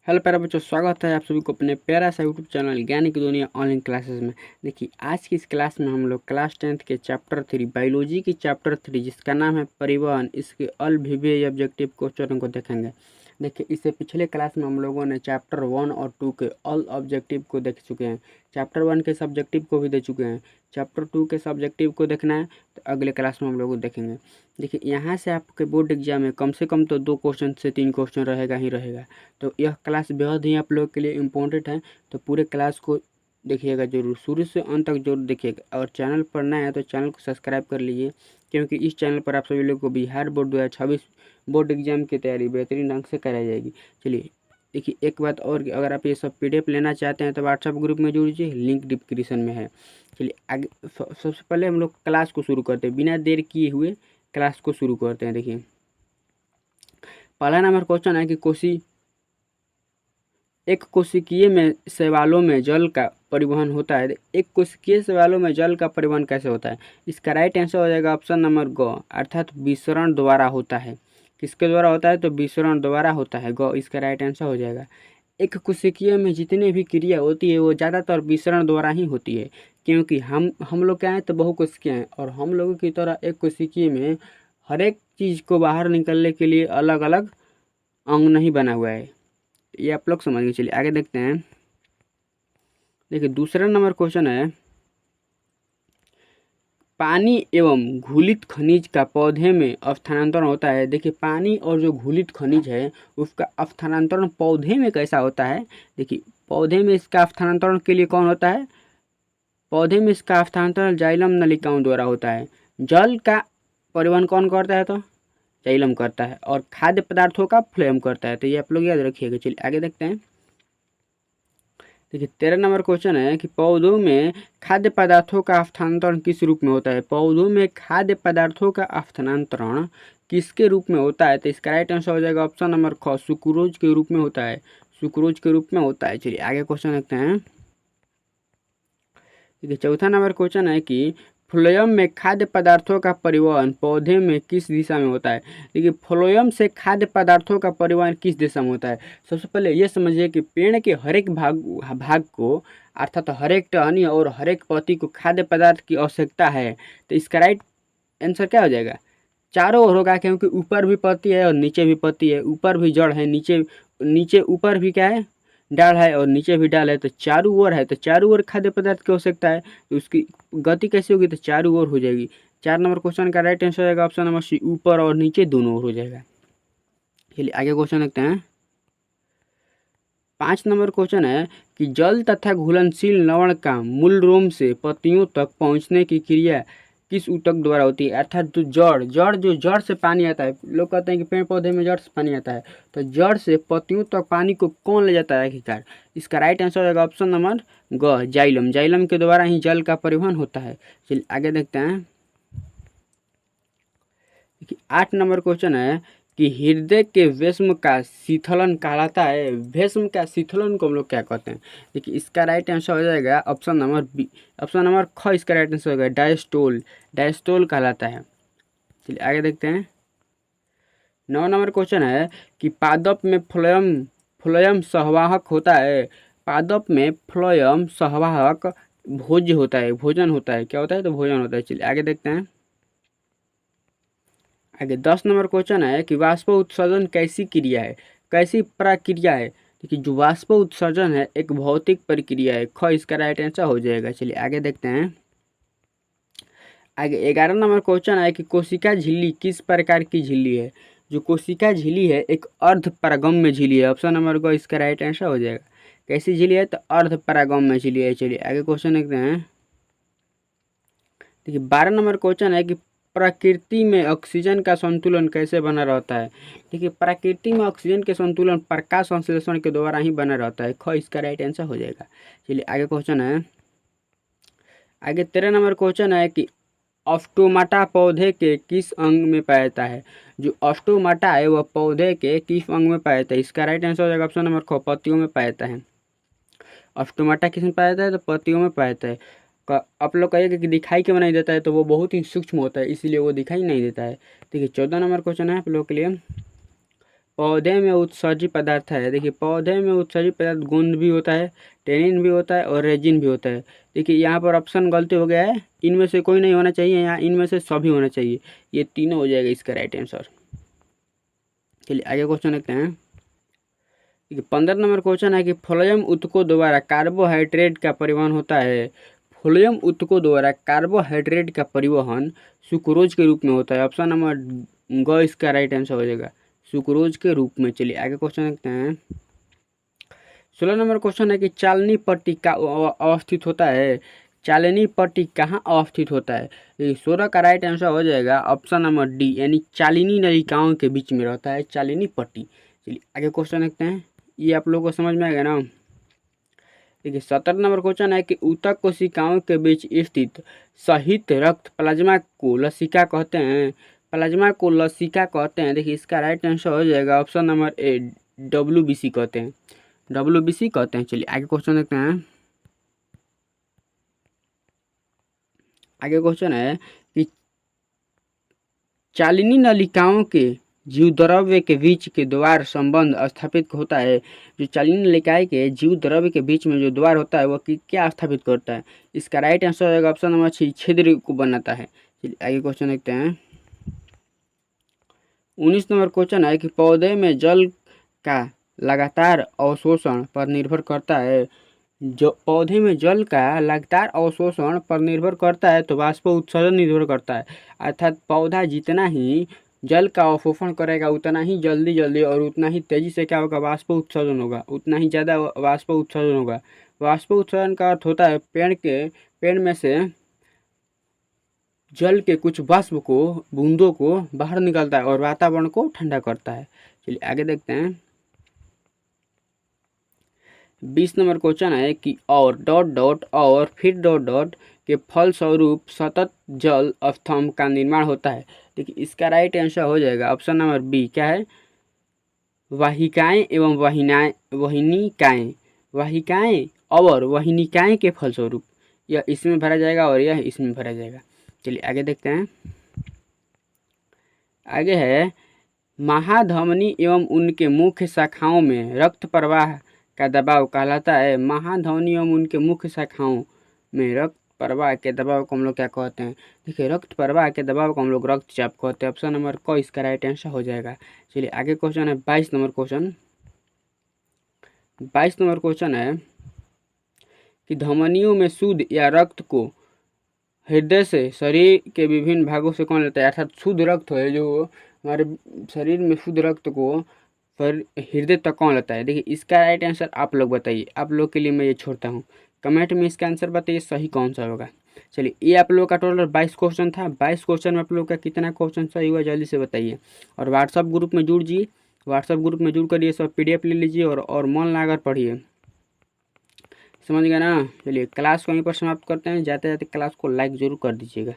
Hello प्यारे बच्चों, स्वागत है आप सभी को अपने प्यारा सा यूट्यूब चैनल ज्ञान की दुनिया ऑनलाइन क्लासेस में। देखिए, आज की इस क्लास में हम लोग क्लास 10th के चैप्टर 3 बायोलॉजी की चैप्टर 3 जिसका नाम है परिवहन, इसके अल विभिन्न ऑब्जेक्टिव क्वेश्चन को देखेंगे। देखिए, इससे पिछले क्लास में हम लोगों ने चैप्टर 1 और 2 के ऑल ऑब्जेक्टिव को देख चुके हैं। चैप्टर 1 के सब्जेक्टिव को भी दे चुके हैं। चैप्टर 2 के सब्जेक्टिव को देखना है तो अगले क्लास में हम लोग देखेंगे। देखिए, यहाँ से आपके बोर्ड एग्जाम में कम से कम तो 2 क्वेश्चन से 3 क्वेश्चन रहेगा ही रहेगा। तो यह क्लास बेहद ही आप लोग के लिए इम्पोर्टेंट है, तो पूरे क्लास को देखिएगा जरूर, शुरू से अंत तक जरूर देखिएगा। और चैनल पर नया है तो चैनल को सब्सक्राइब कर लीजिए, क्योंकि इस चैनल पर आप सभी लोग को बिहार बोर्ड 2026 बोर्ड एग्जाम की तैयारी बेहतरीन ढंग से कराई जाएगी। चलिए, देखिए एक बात और कि अगर आप ये सब PDF लेना चाहते हैं तो व्हाट्सएप ग्रुप में जुड़ जाइए, लिंक डिस्क्रिप्शन में है। चलिए आगे, सबसे पहले हम लोग क्लास को शुरू करते हैं, बिना देर किए हुए क्लास को शुरू करते हैं। देखिए, पहला नंबर क्वेश्चन है कि एक कोशिकीय में शैवालों में जल का परिवहन होता है। एक कोशिकीय शैवालों में जल का परिवहन कैसे होता है? इसका राइट आंसर हो जाएगा ऑप्शन नंबर ग, अर्थात विसरण द्वारा होता है। किसके द्वारा होता है? तो विसरण द्वारा होता है, ग इसका राइट आंसर हो जाएगा। एक कोशिकीय में जितनी भी क्रिया होती है वो ज़्यादातर विसरण द्वारा ही होती है, क्योंकि हम लोग क्या हैं तो बहुकोशिकीय हैं, और हम लोगों की तरह एक कोशिकीय में हर एक चीज़ को बाहर निकलने के लिए अलग अलग अंग नहीं बना हुआ है। ये आप लोग समझ गए। चलिए आगे देखते हैं। देखिए, दूसरा नंबर क्वेश्चन है, पानी एवं घुलित खनिज का पौधे में स्थानांतरण होता है। देखिए, पानी और जो घुलित खनिज है उसका स्थानांतरण पौधे में कैसा होता है? देखिए, पौधे में इसका स्थानांतरण के लिए कौन होता है? पौधे में इसका स्थानांतरण जाइलम नलिकाओं द्वारा होता है। जल का परिवहन कौन करता है? तो जाइलम करता है, और खाद्य पदार्थों का फ्लोएम करता है। तो ये आप लोग याद रखिएगा। चलिए आगे देखते हैं। देखिए, 13 नंबर क्वेश्चन है कि पौधों में खाद्य पदार्थों का स्थानांतरण किस रूप में होता है? पौधों में खाद्य पदार्थों का स्थानांतरण किसके रूप में होता है? तो इसका राइट आंसर हो जाएगा ऑप्शन नंबर ख, सुक्रोज के रूप में होता है। सुक्रोज के रूप में होता है। चलिए आगे क्वेश्चन देखते हैं। देखिए, चौथा नंबर क्वेश्चन है कि फ्लोएम में खाद्य पदार्थों का परिवहन पौधे में किस दिशा में होता है? देखिए, फ्लोएम से खाद्य पदार्थों का परिवहन किस दिशा में होता है? सबसे पहले ये समझिए कि पेड़ के हर एक भाग को, अर्थात हर एक टहनी और हर एक पत्ती को खाद्य पदार्थ की आवश्यकता है। तो इसका राइट आंसर क्या हो जाएगा? चारों ओर होगा, क्योंकि ऊपर भी पत्ती है और नीचे भी पत्ती है, ऊपर भी जड़ है, नीचे नीचे ऊपर भी क्या है? डाल है, और नीचे भी डाल है। तो चारों ओर है, तो चारों ओर खाद्य पदार्थ की आवश्यकता है, तो उसकी गति कैसे होगी? तो चारों ओर हो जाएगी। 4 नंबर क्वेश्चन का राइट आंसर हो जाएगा ऑप्शन नंबर सी, ऊपर और नीचे दोनों ओर हो जाएगा। चलिए आगे क्वेश्चन देखते हैं। 5 नंबर क्वेश्चन है कि जल तथा घुलनशील लवण का मूल रोम से पत्तियों तक पहुंचने की क्रिया किस ऊतक द्वारा होती है? अर्थात जो जड़ से पानी आता है, लोग कहते हैं कि पेड़ पौधे में जड़ से पानी आता है, तो जड़ से पत्तियों तक पानी को कौन ले जाता है आखिरकार? इसका राइट आंसर हो जाएगा ऑप्शन नंबर ग, जाइलम। जाइलम के द्वारा ही जल का परिवहन होता है। चलिए आगे देखते हैं। देखिए, 8 नंबर क्वेश्चन है कि हृदय के वेश्म का शीतलन कहलाता है। वेश्म का शीतलन को हम लोग क्या कहते हैं? देखिए, इसका राइट आंसर हो जाएगा option number B, option number ख इसका राइट आंसर होगा डायस्टोल। डायस्टोल कहलाता है। चलिए आगे देखते हैं। 9 नंबर क्वेश्चन है कि पादप में फ्लोएम संवाहक होता है। पादप में फ्लोएम संवाहक भोज्य होता है, भोजन होता है। क्या होता है? तो भोजन होता है। चलिए आगे देखते हैं। आगे 10 नंबर क्वेश्चन है कि वाष्प उत्सर्जन कैसी क्रिया है, कैसी प्रक्रिया है? देखिए, जो वाष्प उत्सर्जन है एक भौतिक प्रक्रिया है, ख इसका राइट आंसर हो जाएगा। चलिए आगे देखते हैं। आगे 11 नंबर क्वेश्चन है कि कोशिका झिल्ली किस प्रकार की झिल्ली है? जो कोशिका झिल्ली है एक अर्ध परागम्य झिल्ली है। ऑप्शन नंबर ग इसका राइट आंसर हो जाएगा। कैसी झिल्ली है? तो अर्ध परागम्य झिल्ली है। चलिए आगे क्वेश्चन देखते हैं। देखिए, 12 नंबर क्वेश्चन है कि प्रकृति में ऑक्सीजन का संतुलन कैसे बना रहता है? देखिए, प्रकृति में ऑक्सीजन के संतुलन प्रकाश संश्लेषण के द्वारा ही बना रहता है, ख इसका राइट आंसर हो जाएगा। चलिए आगे क्वेश्चन है। आगे 13 नंबर क्वेश्चन है कि ऑस्टोमाटा पौधे के किस अंग में पाया जाता है? जो ऑस्टोमाटा है वह पौधे के किस अंग में पाया जाता है? इसका राइट आंसर हो जाएगा ऑप्शन नंबर ख, पत्तियों में पाया जाता है। ऑस्टोमाटा किस में पाया जाता है? तो पत्तियों में पाया जाता है। आप लोग कहिएगा कि दिखाई क्यों नहीं देता है, तो वो बहुत ही सूक्ष्म होता है, इसीलिए वो दिखाई नहीं देता है। देखिए, 14 नंबर क्वेश्चन है आप लोग के लिए। पौधे में उत्सर्जी पदार्थ है। देखिए पौधे में उत्सर्जी पदार्थ गोंद भी होता है, टेनिन भी होता है और रेजिन भी होता है। देखिए यहाँ पर ऑप्शन गलती हो गया है, इनमें से कोई नहीं होना चाहिए, यहाँ इनमें से सभी होना चाहिए, ये तीनों हो जाएगा इसका राइट आंसर। चलिए आगे क्वेश्चन देखते हैं। 15 नंबर क्वेश्चन है कि फ्लोएम उत्तकों द्वारा कार्बोहाइड्रेट का परिवहन होता है। फ्लोएम उत्तकों द्वारा कार्बोहाइड्रेट का परिवहन सुक्रोज के रूप में होता है। ऑप्शन नंबर ग इसका राइट आंसर हो जाएगा, सुक्रोज के रूप में। चलिए आगे क्वेश्चन देखते हैं। 16 नंबर क्वेश्चन है कि चालनी पट्टी का अवस्थित होता है। चालनी पट्टी कहाँ अवस्थित होता है? 16 का राइट आंसर हो जाएगा ऑप्शन नंबर डी, यानी चालिनी नलिकाओं के बीच में रहता है चालिनी पट्टी। चलिए आगे क्वेश्चन देखते हैं, ये आप लोगों को समझ में आएगा ना। देखिए 17 नंबर क्वेश्चन है कि ऊतक कोशिकाओं के बीच स्थित सहित रक्त प्लाज्मा को लसिका कहते हैं। प्लाज्मा को लसिका कहते हैं। देखिए इसका राइट आंसर हो जाएगा ऑप्शन नंबर ए, WBC कहते हैं, WBC कहते हैं। चलिए आगे क्वेश्चन देखते हैं। आगे क्वेश्चन है कि चालिनी नलिकाओं के जीवद्रव्य के बीच के द्वार संबंध स्थापित होता है। जो चालिनी नलिकाएं के जीवद्रव्य के बीच में जो द्वार होता है वो क्या स्थापित करता है? इसका राइट आंसर होगा ऑप्शन नंबर 6, छिद्र को बनाता है। चलिए आगे क्वेश्चन देखते हैं। 19 नंबर क्वेश्चन है कि पौधे में जल का लगातार अवशोषण पर निर्भर करता है। जो पौधे में जल का लगातार अवशोषण पर निर्भर करता है तो वाष्प उत्सर्जन निर्भर करता है। अर्थात पौधा जितना ही जल का अवशोषण करेगा उतना ही जल्दी और उतना ही तेजी से क्या होगा, वाष्प उत्सर्जन होगा, उतना ही ज़्यादा वाष्प उत्सर्जन होगा। वाष्प उत्सर्जन का अर्थ होता है पेड़ में से जल के कुछ वाष्प को, बूंदों को बाहर निकलता है और वातावरण को ठंडा करता है। चलिए आगे देखते हैं। 20 नंबर क्वेश्चन है कि और और फिर के फलस्वरूप सतत जल स्तंभ का निर्माण होता है। देखिए इसका राइट आंसर हो जाएगा ऑप्शन नंबर बी, क्या है, वाहिकाएं एवं वहिनिकाएं। वाहिकाएं और वहिनिकाएं के फलस्वरूप, यह इसमें भरा जाएगा और यह इसमें भरा जाएगा। चलिए आगे देखते हैं। आगे है महाधमनी एवं उनके मुख्य शाखाओं में रक्त प्रवाह का दबाव कहलाता है। महाधमनी एवं उनके मुख्य शाखाओं में रक्त प्रवाह के दबाव को हम लोग क्या कहते हैं? देखिए रक्त प्रवाह के दबाव को हम लोग रक्तचाप कहते हैं। ऑप्शन नंबर क इसका राइट आंसर हो जाएगा। चलिए आगे क्वेश्चन है 22 नंबर क्वेश्चन। 22 नंबर क्वेश्चन है कि धमनियों में शुद्ध या रक्त को हृदय से शरीर के विभिन्न भागों से कौन लेता है? अर्थात शुद्ध रक्त है जो हमारे शरीर में शुद्ध रक्त को हृदय तक कौन लेता है? देखिए इसका राइट आंसर आप लोग बताइए, आप लोग के लिए मैं ये छोड़ता हूँ, कमेंट में इसका आंसर बताइए सही कौन सा होगा। चलिए ये आप लोग का टोटल 22 क्वेश्चन था। 22 क्वेश्चन में आप लोग का कितना क्वेश्चन सही हुआ जल्दी से बताइए। और व्हाट्सअप ग्रुप में जुड़ जाइए, व्हाट्सअप ग्रुप में जुड़ कर ये सब PDF ले लीजिए और मन लगाकर पढ़िए। समझ गए ना? चलिए क्लास को यहीं पर समाप्त करते हैं। जाते जाते क्लास को लाइक ज़रूर कर दीजिएगा।